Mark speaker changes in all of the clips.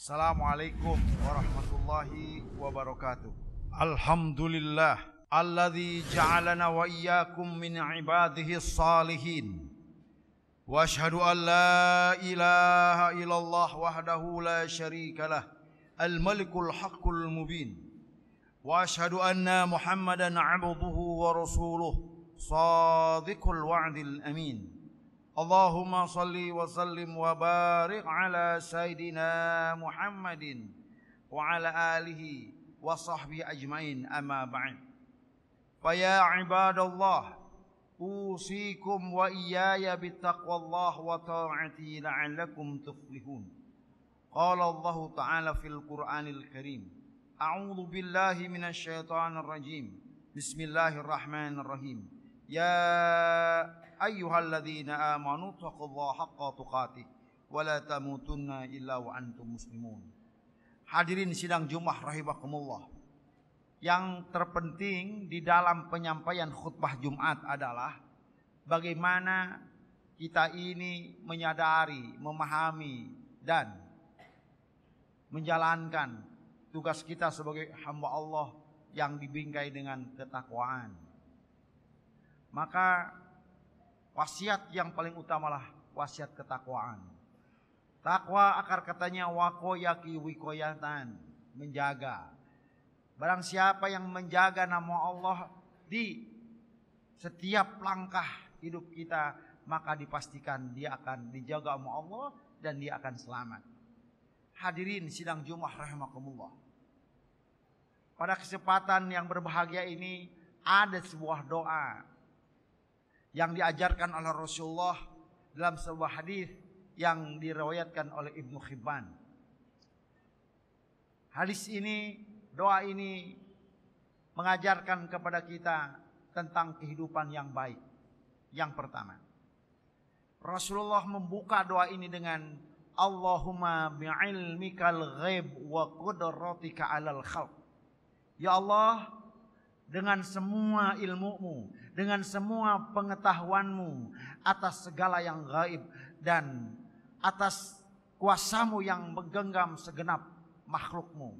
Speaker 1: Assalamualaikum warahmatullahi wabarakatuh. Alhamdulillah alladzi ja'alana wa iyyakum min ibadihi salihin. Wa asyhadu an la ilaha illallah wahdahu la syarika lah, al-malikul haqqul mubin. Wa asyhadu anna Muhammadan 'abduhu wa rasuluh, shadiqul wa'dil amin. Allahumma salli wa sallim wa barik ala Sayyidina Muhammadin wa ala alihi wa sahbihi ajmain, amma ba'd. Faya ibadallah, usikum wa iyaya bittaqwallah wa ta'ati la'allakum tuflihun. Qala Allah ta'ala fil Qur'anil Karim, a'udzu billahi minasy syaithanir rajim. Bismillahirrahmanirrahim. Ya ayyuhalladzina amanu taqullaha haqqa tuqatih wa la tamutunna illa wa antum muslimun. Hadirin sidang Jumat rahimakumullah. Yang terpenting di dalam penyampaian khutbah Jumat adalah bagaimana kita ini menyadari, memahami dan menjalankan tugas kita sebagai hamba Allah yang dibingkai dengan ketakwaan. Maka wasiat yang paling utamalah wasiat ketakwaan. Takwa akar katanya waqoyaki wikoyatan, menjaga. Barang siapa yang menjaga nama Allah di setiap langkah hidup kita, maka dipastikan dia akan dijaga sama Allah dan dia akan selamat. Hadirin sidang Jumat rahimakumullah. Pada kesempatan yang berbahagia ini ada sebuah doa yang diajarkan oleh Rasulullah dalam sebuah hadis yang diriwayatkan oleh Ibnu Hibban. Hadis ini, doa ini mengajarkan kepada kita tentang kehidupan yang baik. Yang pertama, Rasulullah membuka doa ini dengan Allahumma bi'ilmikal ghaib wa qudratika 'alal khalq. Ya Allah, dengan semua ilmumu, dengan semua pengetahuanmu atas segala yang gaib dan atas kuasamu yang menggenggam segenap makhlukmu.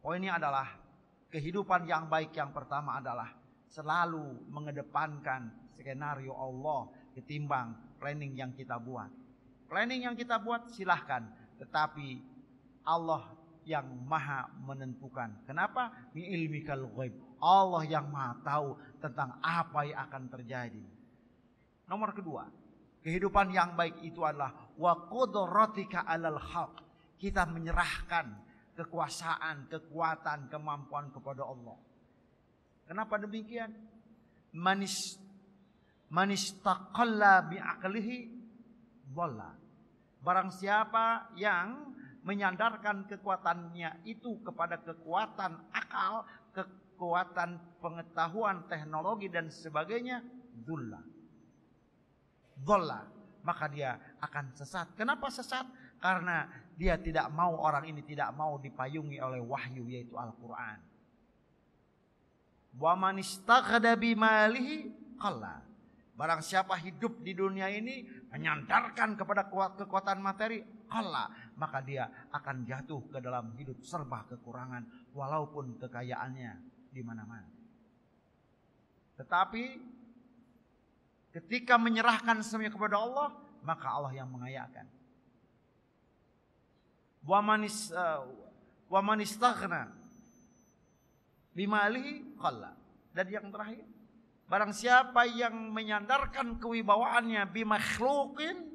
Speaker 1: Poinnya adalah kehidupan yang baik yang pertama adalah selalu mengedepankan skenario Allah ketimbang planning yang kita buat. Planning yang kita buat silahkan, tetapi Allah yang maha menentukan. Kenapa? Bi ilmikal ghaib. Allah yang maha tahu tentang apa yang akan terjadi. Nomor kedua, kehidupan yang baik itu adalah wa qudratika 'alal khalq. Kita menyerahkan kekuasaan, kekuatan, kemampuan kepada Allah. Kenapa demikian? Manistaqalla bi aqlihi dhalla. Barang siapa yang menyandarkan kekuatannya itu kepada kekuatan akal, kekuatan pengetahuan, teknologi dan sebagainya, dhulla, maka dia akan sesat. Kenapa sesat? Karena dia tidak mau, orang ini tidak mau dipayungi oleh wahyu, yaitu Al-Quran. Wa man istaghna bimalihi qalla. Barang siapa hidup di dunia ini menyandarkan kepada kekuatan materi, qalla, maka dia akan jatuh ke dalam hidup serba kekurangan walaupun kekayaannya di mana-mana. Tetapi ketika menyerahkan semuanya kepada Allah, maka Allah yang mengayakan. Wa man istaghna bimalihi qalla. Dan yang terakhir, barang siapa yang menyandarkan kewibawaannya bimakhluqin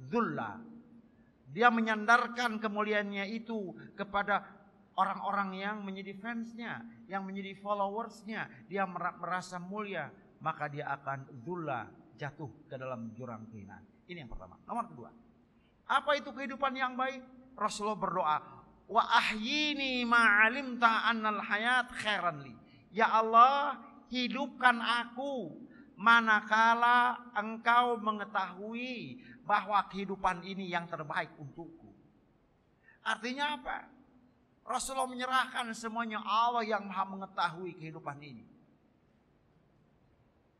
Speaker 1: dhulla. Dia menyandarkan kemuliaannya itu kepada orang-orang yang menjadi fansnya, yang menjadi followersnya. Dia merasa mulia, maka dia akan dhulla, jatuh ke dalam jurang kehinaan. Ini yang pertama. Nomor kedua, apa itu kehidupan yang baik? Rasulullah berdoa, wa ahyini ma'alimta annal hayat khairan li. Ya Allah, hidupkan aku manakala engkau mengetahui bahwa kehidupan ini yang terbaik untukku. Artinya apa? Rasulullah menyerahkan semuanya, Allah yang maha mengetahui kehidupan ini.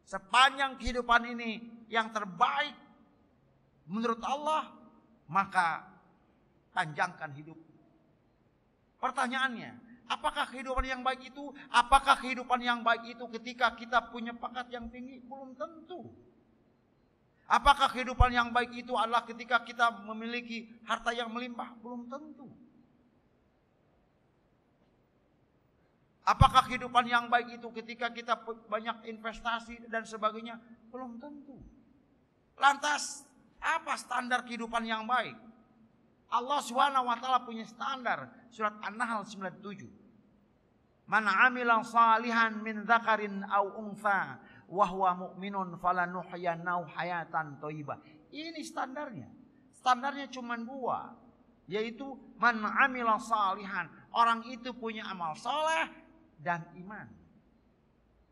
Speaker 1: Sepanjang kehidupan ini yang terbaik menurut Allah, maka panjangkan hidup. Pertanyaannya, apakah kehidupan yang baik itu? Apakah kehidupan yang baik itu ketika kita punya pangkat yang tinggi? Belum tentu. Apakah kehidupan yang baik itu adalah ketika kita memiliki harta yang melimpah? Belum tentu. Apakah kehidupan yang baik itu ketika kita banyak investasi dan sebagainya? Belum tentu. Lantas, apa standar kehidupan yang baik? Allah SWT punya standar. Surat An-Nahl 97. Man amila salihan min dzakarin aw untha wa huwa mu'minun falanuhyiyannahu hayatan thayyibah. Ini standarnya. Standarnya cuma dua, yaitu man amila salihan. Orang itu punya amal saleh dan iman.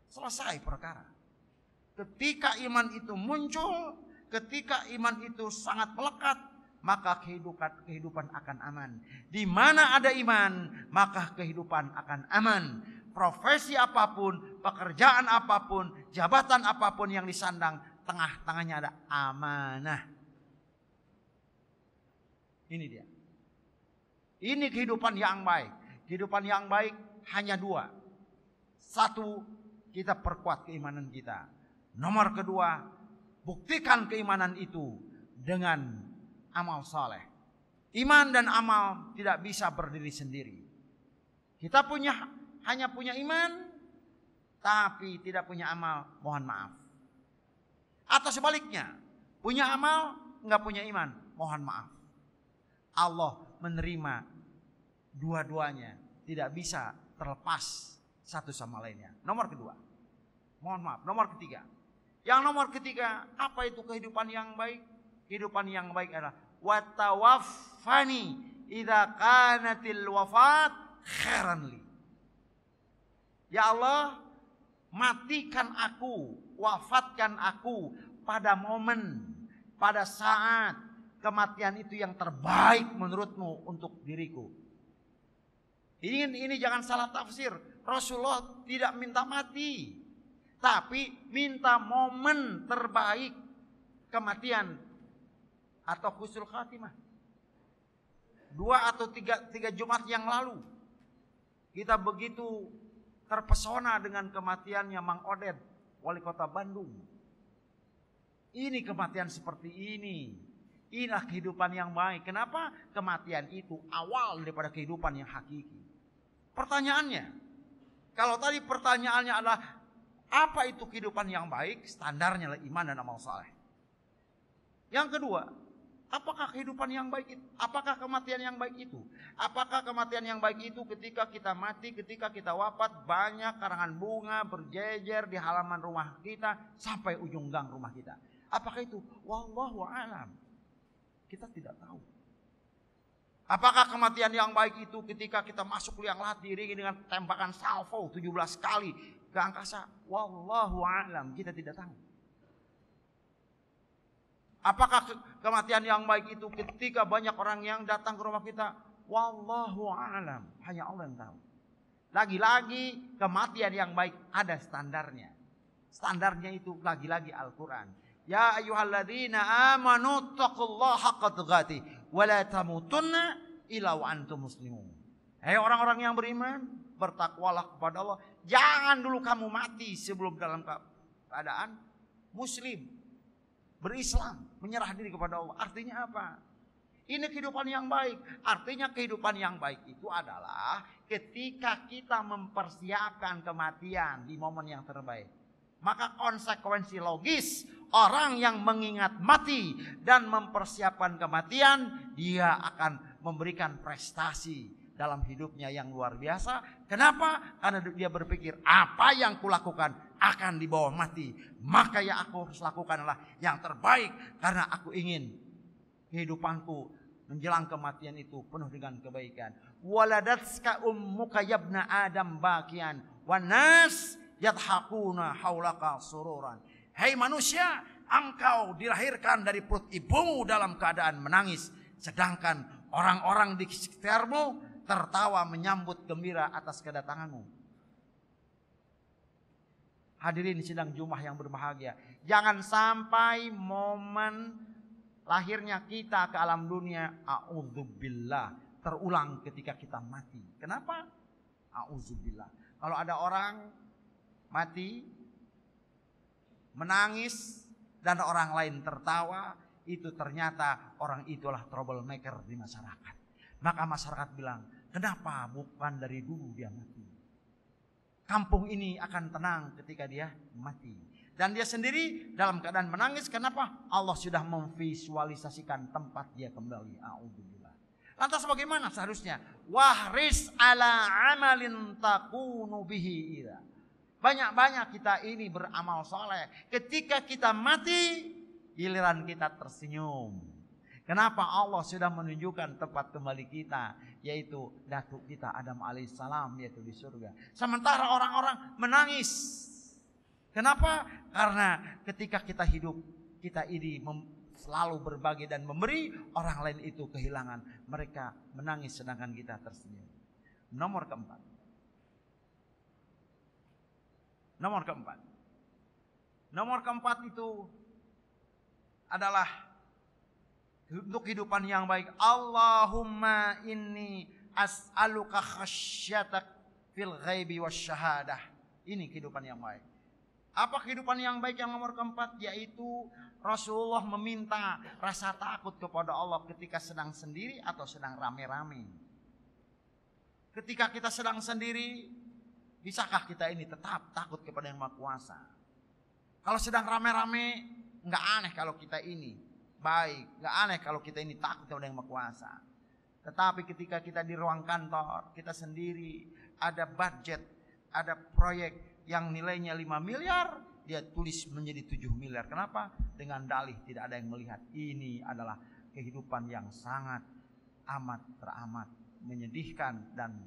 Speaker 1: Selesai perkara. Ketika iman itu muncul, ketika iman itu sangat melekat, maka kehidupan akan aman. Di mana ada iman, maka kehidupan akan aman. Profesi apapun, pekerjaan apapun, jabatan apapun yang disandang, tengah-tengahnya ada amanah. Ini dia. Ini kehidupan yang baik. Kehidupan yang baik hanya dua. Satu, kita perkuat keimanan kita. Nomor kedua, buktikan keimanan itu dengan amal saleh. Iman dan amal tidak bisa berdiri sendiri. Kita hanya punya iman, tapi tidak punya amal, mohon maaf. Atau sebaliknya, punya amal, nggak punya iman, mohon maaf. Allah menerima dua-duanya, tidak bisa terlepas satu sama lainnya. Nomor kedua, mohon maaf. Nomor ketiga, yang nomor ketiga, apa itu kehidupan yang baik? Kehidupan yang baik adalah watawaffani idza kanatil wafat khairan li. Ya Allah, matikan aku, wafatkan aku pada momen, pada saat kematian itu yang terbaik menurutmu untuk diriku. Ini jangan salah tafsir. Rasulullah tidak minta mati, tapi minta momen terbaik kematian atau husnul khatimah. 2 atau 3 Jumat yang lalu kita begitu terpesona dengan kematiannya Mang Oded, wali kota Bandung. Ini kematian seperti ini. Inilah kehidupan yang baik. Kenapa? Kematian itu awal daripada kehidupan yang hakiki. Pertanyaannya, kalau tadi pertanyaannya adalah apa itu kehidupan yang baik? Standarnya adalah iman dan amal saleh. Yang kedua, apakah kehidupan yang baik itu? Apakah kematian yang baik itu? Apakah kematian yang baik itu ketika kita mati, ketika kita wafat, banyak karangan bunga berjejer di halaman rumah kita sampai ujung gang rumah kita? Apakah itu? Wallahu a'lam. Kita tidak tahu. Apakah kematian yang baik itu ketika kita masuk liang lahat diiringi dengan tembakan salvo 17 kali ke angkasa? Wallahu a'lam. Kita tidak tahu. Apakah kematian yang baik itu ketika banyak orang yang datang ke rumah kita? Wallahu a'lam. Hanya Allah yang tahu. Lagi-lagi kematian yang baik ada standarnya. Standarnya itu lagi-lagi Al-Quran. Ya ayyuhalladzina amanu taqullaha haqqa tuqatih wa la tamutunna illa wa antum muslimun. Hai orang-orang yang beriman, bertakwalah kepada Allah. Jangan dulu kamu mati sebelum dalam keadaan muslim, berislam, menyerah diri kepada Allah. Artinya apa? Ini kehidupan yang baik. Artinya kehidupan yang baik itu adalah ketika kita mempersiapkan kematian di momen yang terbaik. Maka konsekuensi logis, orang yang mengingat mati dan mempersiapkan kematian, dia akan memberikan prestasi dalam hidupnya yang luar biasa. Kenapa? Karena dia berpikir, apa yang kulakukan akan dibawa mati. Maka yang aku harus lakukan adalah yang terbaik. Karena aku ingin kehidupanku menjelang kematian itu penuh dengan kebaikan. Waladatska ummuka yabna Adam bakian wan nas yadhakuna haulaka sururan. Hei manusia, engkau dilahirkan dari perut ibumu dalam keadaan menangis, sedangkan orang-orang di sekitarmu tertawa menyambut gembira atas kedatanganmu. Hadirin sidang Jumat yang berbahagia, jangan sampai momen lahirnya kita ke alam dunia, a'udzubillah, terulang ketika kita mati. Kenapa? A'udzubillah. Kalau ada orang mati, menangis, dan orang lain tertawa, itu ternyata orang itulah troublemaker di masyarakat. Maka masyarakat bilang, kenapa bukan dari dulu dia mati? Kampung ini akan tenang ketika dia mati. Dan dia sendiri dalam keadaan menangis. Kenapa? Allah sudah memvisualisasikan tempat dia kembali. A'udzubillah. Lantas bagaimana seharusnya? Wahris ala amalin takunu bihi ila. Banyak-banyak kita ini beramal soleh. Ketika kita mati, giliran kita tersenyum. Kenapa? Allah sudah menunjukkan tempat kembali kita, yaitu datuk kita Adam alaihissalam, yaitu di surga. Sementara orang-orang menangis. Kenapa? Karena ketika kita hidup, kita ini selalu berbagi dan memberi, orang lain itu kehilangan. Mereka menangis sedangkan kita tersenyum. Nomor keempat. Nomor keempat itu adalah untuk kehidupan yang baik. Allahumma inni as'aluka khasyatak fil ghaibi wasyahadah. Ini kehidupan yang baik. Apa kehidupan yang baik yang nomor keempat? Yaitu Rasulullah meminta rasa takut kepada Allah ketika sedang sendiri atau sedang rame-rame. Ketika kita sedang sendiri, bisakah kita ini tetap takut kepada Yang Maha Kuasa? Kalau sedang rame-rame, nggak aneh kalau kita ini baik, nggak aneh kalau kita ini takut kepada Yang Maha Kuasa. Tetapi ketika kita di ruang kantor, kita sendiri, ada budget, ada proyek yang nilainya 5 miliar, dia tulis menjadi 7 miliar. Kenapa? Dengan dalih tidak ada yang melihat. Ini adalah kehidupan yang sangat amat teramat menyedihkan dan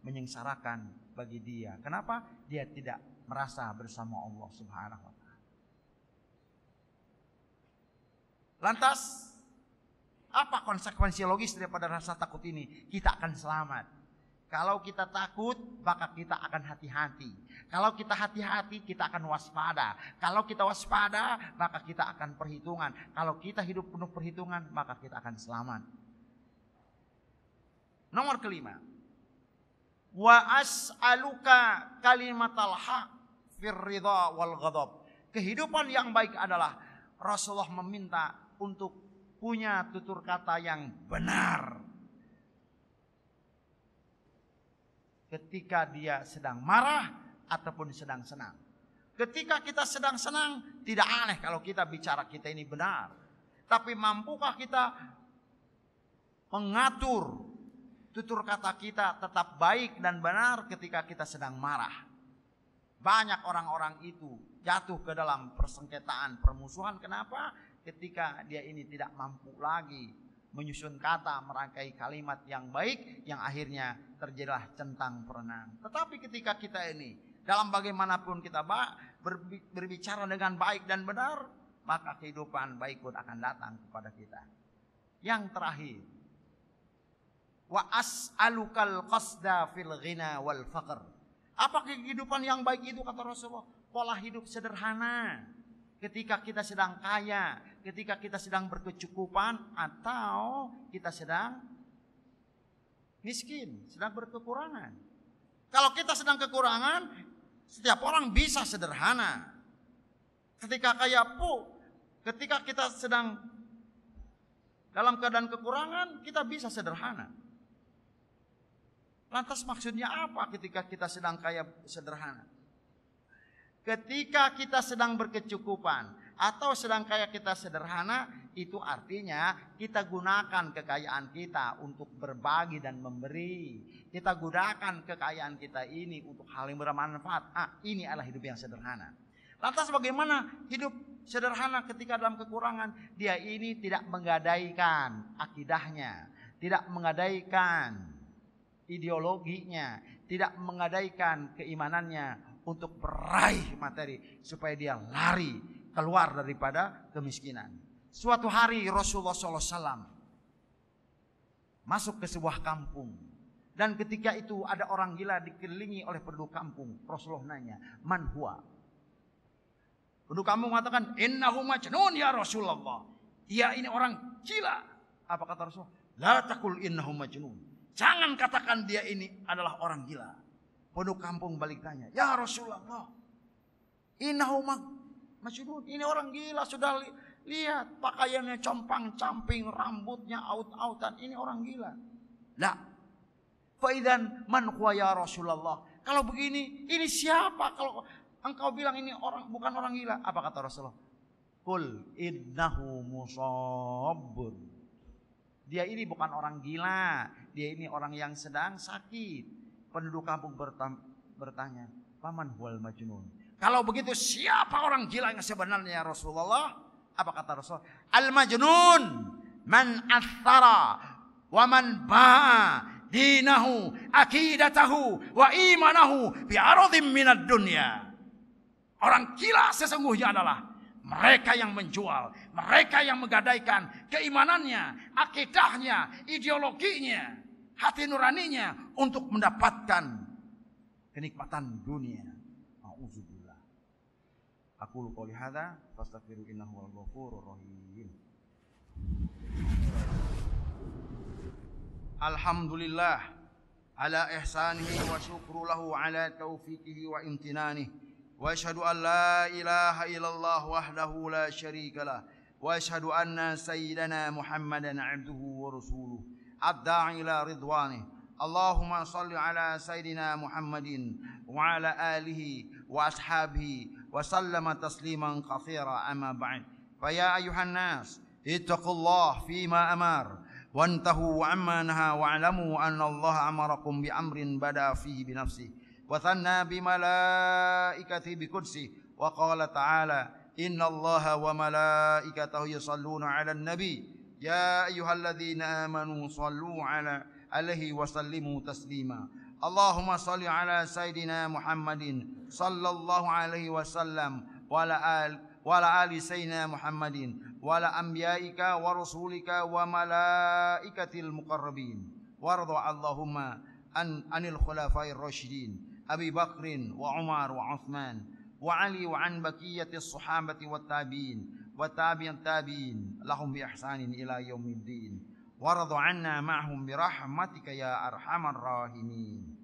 Speaker 1: menyengsarakan bagi dia. Kenapa? Dia tidak merasa bersama Allah Subhanahu wa Ta'ala. Lantas, apa konsekuensi logis daripada rasa takut ini? Kita akan selamat. Kalau kita takut, maka kita akan hati-hati. Kalau kita hati-hati, kita akan waspada. Kalau kita waspada, maka kita akan perhitungan. Kalau kita hidup penuh perhitungan, maka kita akan selamat. Nomor kelima. Wa as'aluka kalimatal haq fir ridha wal ghadab. Kehidupan yang baik adalah Rasulullah meminta untuk punya tutur kata yang benar. Ketika dia sedang marah ataupun sedang senang. Ketika kita sedang senang, tidak aneh kalau kita bicara kita ini benar. Tapi mampukah kita mengatur tutur kata kita tetap baik dan benar ketika kita sedang marah? Banyak orang-orang itu jatuh ke dalam persengketaan, permusuhan. Kenapa? Ketika dia ini tidak mampu lagi menyusun kata, merangkai kalimat yang baik, yang akhirnya terjadilah centang perenang. Tetapi ketika kita ini dalam bagaimanapun kita berbicara dengan baik dan benar, maka kehidupan baik pun akan datang kepada kita. Yang terakhir, wa as'alukal qasda fil ghina wal faqr. Apa kehidupan yang baik itu kata Rasulullah? Pola hidup sederhana. Ketika kita sedang kaya, ketika kita sedang berkecukupan, atau kita sedang miskin, sedang berkekurangan. Kalau kita sedang kekurangan, setiap orang bisa sederhana. Ketika kaya ketika kita sedang dalam keadaan kekurangan, kita bisa sederhana. Lantas maksudnya apa ketika kita sedang kaya sederhana? Ketika kita sedang berkecukupan atau sedang kaya kita sederhana, itu artinya kita gunakan kekayaan kita untuk berbagi dan memberi. Kita gunakan kekayaan kita ini untuk hal yang bermanfaat. Ini adalah hidup yang sederhana. Lantas bagaimana hidup sederhana ketika dalam kekurangan? Dia ini tidak menggadaikan akidahnya, tidak menggadaikan ideologinya, tidak menggadaikan keimanannya untuk meraih materi supaya dia lari keluar daripada kemiskinan. Suatu hari Rasulullah SAW masuk ke sebuah kampung, dan ketika itu ada orang gila dikelilingi oleh penduduk kampung. Rasulullah nanya, man huwa? Penduduk kampung mengatakan, innahu majnun ya Rasulullah. dia ini orang gila. Apa kata Rasulullah? La taqul innahu majnun. Jangan katakan dia ini adalah orang gila. Penduduk kampung balik tanya, ya Rasulullah, innahu majnun. Ini orang gila, sudah lihat pakaiannya compang-camping, rambutnya aut-autan. Ini orang gila. Lah, faidan man huwa ya Rasulullah. Kalau begini, ini siapa? Kalau engkau bilang ini orang bukan orang gila, apa kata Rasulullah? Qul innahu musabbun. Dia ini bukan orang gila, dia ini orang yang sedang sakit. Penduduk kampung bertanya, paman huwal majnun. Kalau begitu siapa orang gila yang sebenarnya ya Rasulullah? Apa kata Rasulullah? Al majnun man athara wa man ba'a dinahu akidatahu wa imanahu bi aradhim minad dunya. Orang gila sesungguhnya adalah mereka yang menjual, mereka yang menggadaikan keimanannya, akidahnya, ideologinya, hati nuraninya untuk mendapatkan kenikmatan dunia. Auzubillah. Aqulu qouli hadza fastaghfiru innahu wal ghafurur rahim. Alhamdulillah ala ihsanihi wa syukru lahu ala taufiqihi wa imtinanihi. واشهد ان لا اله الا الله وحده لا شريك له واشهد ان سيدنا محمدا عبده ورسوله الداعي الى رضوانه اللهم صل على سيدنا محمد وعلى اله واصحابه وسلم تسليما كثيرا اما بعد فيا ايها الناس اتقوا الله فيما امر وانتهوا عما نهى واعلموا ان الله امركم بامر بدا فيه بنفسه وثنى بملائكته بقدسه وقال تعالى إن الله وملائكته يصلون على النبي يا أيها الذين آمنوا صلوا عليه وسلموا تسليما اللهم صل على سيدنا محمد صلى الله عليه وسلم وعلى آل سيدنا محمد وعلى أنبيائك ورسولك وملائكة المقربين وارض اللهم عن الخلفاء الراشدين أبي بكر وعمر وعثمان وعلي وعن بقية الصحابة والتابعين والتابعين لهم بإحسان إلى يوم الدين وارض عنا معهم برحمتك يا أرحم الراحمين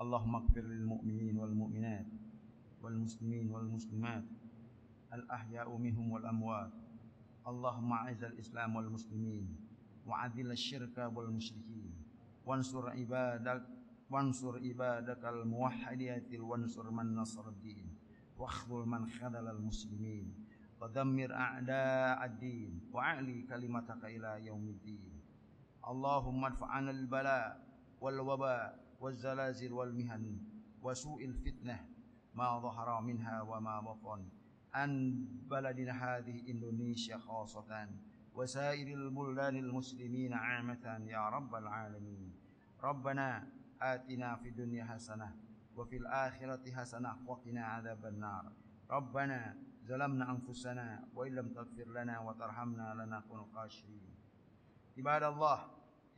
Speaker 1: اللهم اغفر للمؤمنين والمؤمنات والمسلمين والمسلمات الأحياء منهم والأموات اللهم أعز الإسلام والمسلمين وأذل الشرك والمشركين وانصر عبادك الموحدين وانصر من نصر الدين واخذل من خذل المسلمين ودمر أعداء الدين وأعلي كلمتك إلى يوم الدين اللهم ادفع عنا البلاء والوباء والزلازل والمهن وسوء الفتنة ما ظهر منها وما بطن عن بلدنا هذه إندونيسيا خاصة وسائر البلدان المسلمين عامة يا رب العالمين ربنا آتنا في الدنيا حسنة وفي الآخرة حسنة وقنا عذاب النار ربنا ظلمنا أنفسنا وإن لم تغفر لنا وترحمنا لنكون خاسرين عباد الله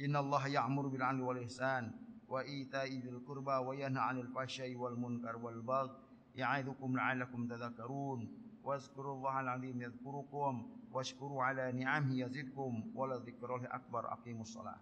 Speaker 1: إن الله يأمر بالعدل والإحسان وإيتاء ذي القربى وينهى عن الفحشاء والمنكر والبغي يعظكم لعلكم تذكرون واذكروا الله العظيم يذكركم واشكروا على نعمه يزدكم ولذكر الله أكبر أقيموا الصلاة